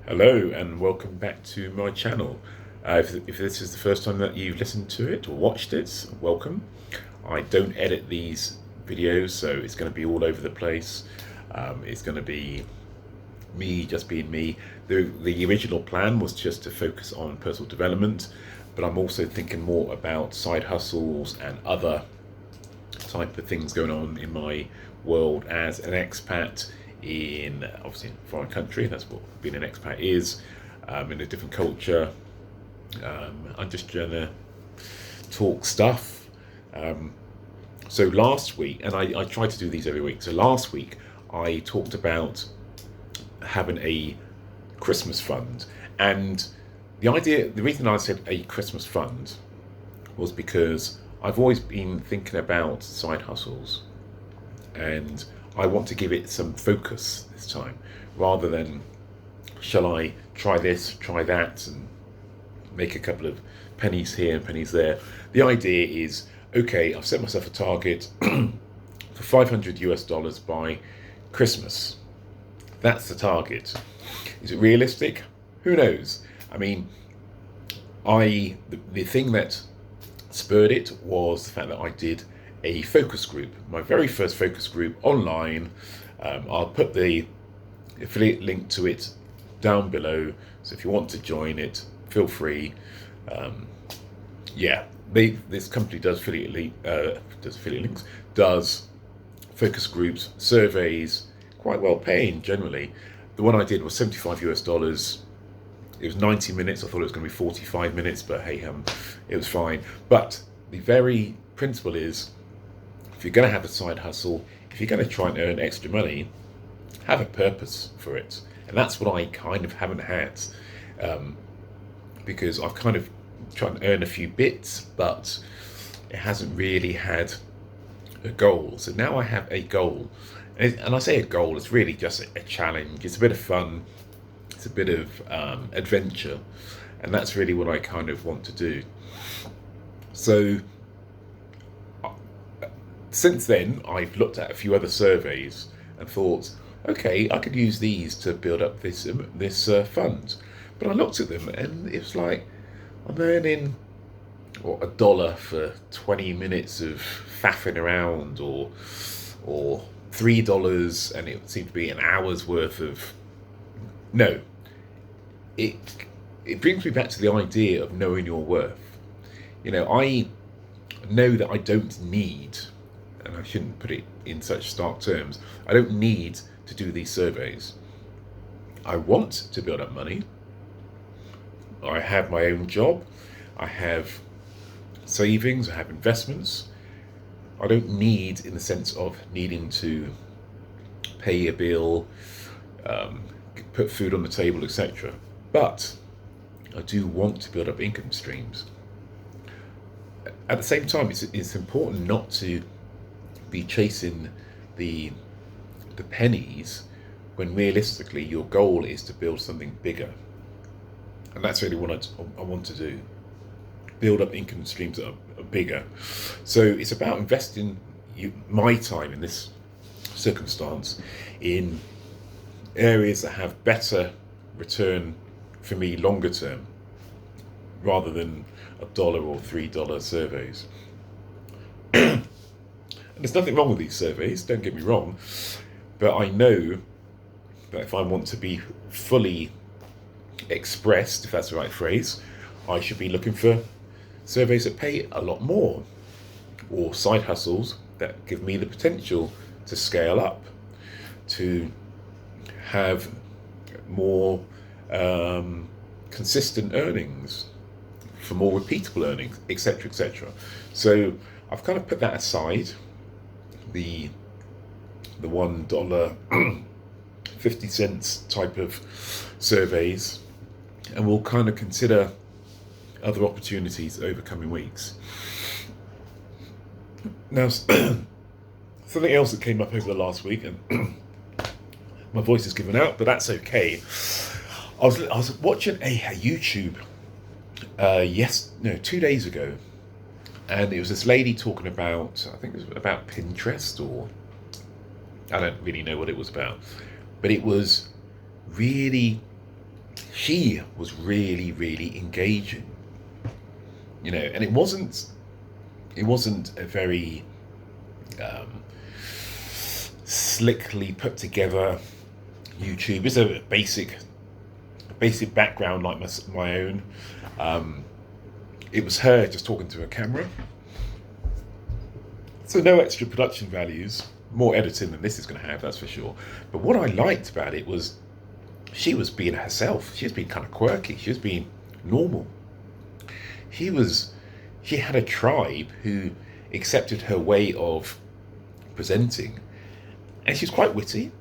Hello and welcome back to my channel. If this is the first time that you've listened to it or watched it, welcome. I don't edit these videos, so it's going to be all over the place. It's going to be me just being me. The original plan was just to focus on personal development, but I'm also thinking more about side hustles and other type of things going on in my world as an expat in obviously a foreign country. That's what being an expat is, in a different culture. I'm just gonna talk stuff. So last week, and I try to do these every week. So last week I talked about having a Christmas fund, and the reason I said a Christmas fund was because I've always been thinking about side hustles, and I want to give it some focus this time, rather than shall I try this, try that, and make a couple of pennies here and pennies there. The idea is, okay, I've set myself a target for 500 US dollars by Christmas. That's the target. Is it realistic? Who knows? I mean, the thing that spurred it was the fact that I did a focus group, my very first focus group online. I'll put the affiliate link to it down below, so if you want to join it, feel free. Yeah, this company does affiliate links, does focus groups, surveys, quite well paying generally. The one I did was 75 US dollars. It was 90 minutes. I thought it was going to be 45 minutes, but hey, it was fine. But the very principle is, if you're going to have a side hustle, if you're going to try and earn extra money, have a purpose for it. And that's what I kind of haven't had, because I've kind of tried to earn a few bits, but it hasn't really had a goal. So now I have a goal. And I say a goal, it's really just a challenge. It's a bit of fun. It's a bit of adventure. And that's really what I kind of want to do. So since then, I've looked at a few other surveys and thought, okay, I could use these to build up this fund. But I looked at them and it was like, I'm earning $1 for 20 minutes of faffing around, or $3, and it seemed to be an hour's worth of no. It brings me back to the idea of knowing your worth. I know that I don't need, and I shouldn't put it in such stark terms, I don't need to do these surveys. I want to build up money. I have my own job. I have savings. I have investments. I don't need, in the sense of needing to pay a bill, put food on the table, etc. But I do want to build up income streams. At the same time, it's important not to be chasing the pennies when realistically your goal is to build something bigger. And that's really what I want to do. Build up income streams that are bigger. So it's about investing my time in this circumstance in areas that have better return for me longer term, rather than $1 or $3 surveys. And there's nothing wrong with these surveys, don't get me wrong, but I know that if I want to be fully expressed, if that's the right phrase, I should be looking for surveys that pay a lot more, or side hustles that give me the potential to scale up, to have more consistent earnings, for more repeatable earnings, etc., etc. So I've kind of put that aside, the $1 50 cents type of surveys, and we'll kind of consider other opportunities over coming weeks. Now, something else that came up over the last week, and my voice has given out, but that's okay. I was watching a YouTube 2 days ago, and it was this lady talking about, I think it was about Pinterest, or I don't really know what it was about, but it was really she was really, really engaging, you know, and it wasn't a very slickly put together YouTube. It's a basic background like my own. It was her just talking to a camera, so no extra production values, more editing than this is going to have, that's for sure. But what I liked about it was she was being herself. She was being kind of quirky. She was being normal. She had a tribe who accepted her way of presenting, and she's quite witty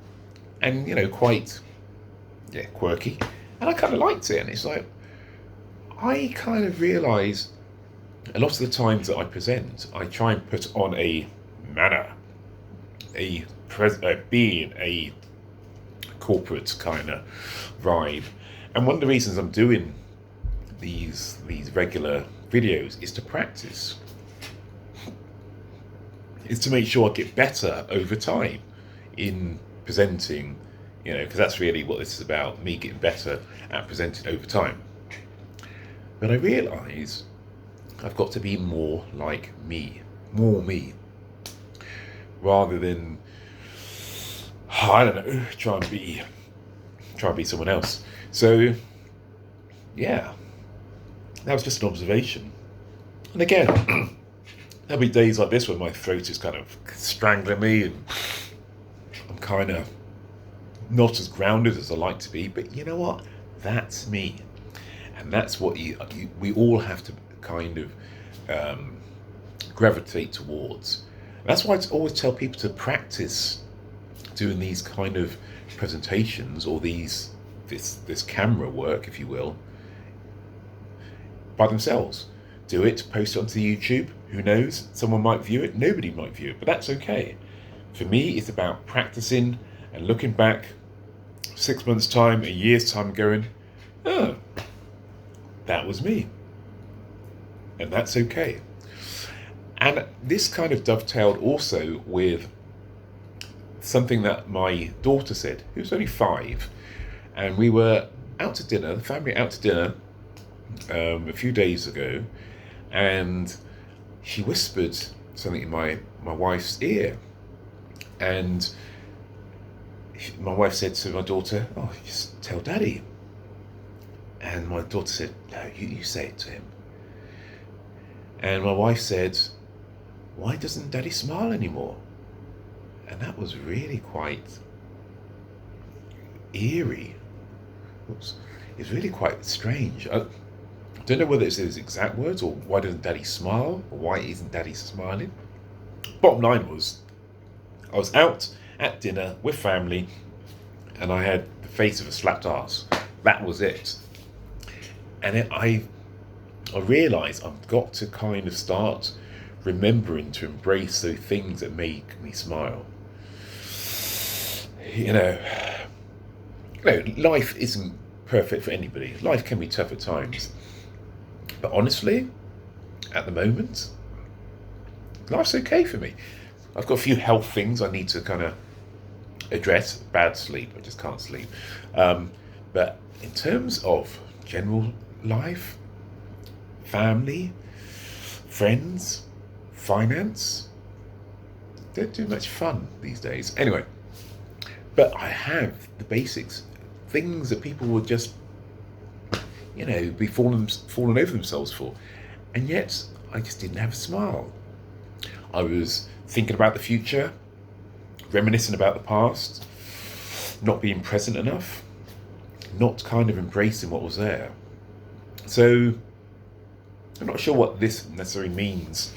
and, you know, quite quirky, and I kind of liked it. And it's like, I kind of realise a lot of the times that I present, I try and put on a manner, being a corporate kind of vibe. And one of the reasons I'm doing these regular videos is to practice. Is to make sure I get better over time in presenting, you know, because that's really what this is about, me getting better at presenting over time. But I realise I've got to be more like me, more me, rather than, I don't know, try and be someone else. So yeah, that was just an observation. And again, there'll be days like this when my throat is kind of strangling me and I'm kind of not as grounded as I like to be. But you know what? That's me. And that's what we all have to kind of gravitate towards. That's why I always tell people to practice doing these kind of presentations, or this camera work, if you will, by themselves. Do it, post it onto YouTube. Who knows? Someone might view it, nobody might view it, but that's okay. For me, it's about practicing and looking back 6 months' time, a year's time, going, oh, that was me. And that's okay. And this kind of dovetailed also with something that my daughter said, who was only 5, and we were out to dinner, the family out to dinner, a few days ago, and she whispered something in my wife's ear, and my wife said to my daughter, "Oh, just tell Daddy." And my daughter said, "No, you say it to him." And my wife said, "Why doesn't Daddy smile anymore?" And that was really quite eerie. It's really quite strange. I don't know whether it's his exact words, or why doesn't Daddy smile, or why isn't Daddy smiling. Bottom line was, I was out at dinner with family, and I had the face of a slapped arse. That was it. And I realised I've got to kind of start remembering to embrace those things that make me smile. You know, life isn't perfect for anybody. Life can be tough at times. But honestly, at the moment, life's okay for me. I've got a few health things I need to kind of address. Bad sleep, I just can't sleep. But in terms of general life, family, friends, finance, don't do much fun these days. Anyway, but I have the basics, things that people would just, be falling over themselves for. And yet, I just didn't have a smile. I was thinking about the future, reminiscing about the past, not being present enough, not kind of embracing what was there. So, I'm not sure what this necessarily means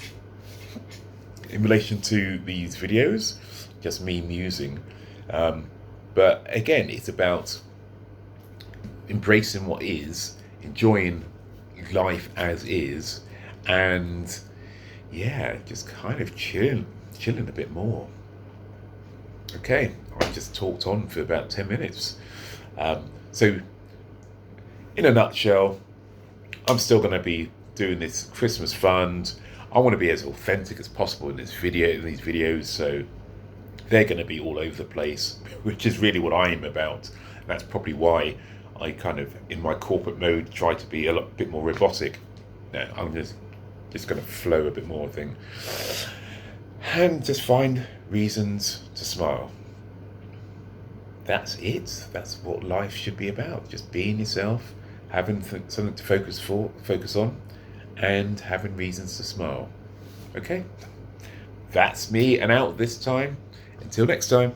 in relation to these videos, just me musing. But again, it's about embracing what is, enjoying life as is, and just kind of chilling a bit more. Okay, I just talked on for about 10 minutes. So, in a nutshell, I'm still going to be doing this Christmas fund. I want to be as authentic as possible in these videos, so they're going to be all over the place, which is really what I am about. And that's probably why I kind of, in my corporate mode, try to be a bit more robotic. No, I'm just going to flow a bit more, I think. And just find reasons to smile. That's it. That's what life should be about. Just being yourself, having something to focus on, and having reasons to smile. Okay? That's me and out this time. Until next time.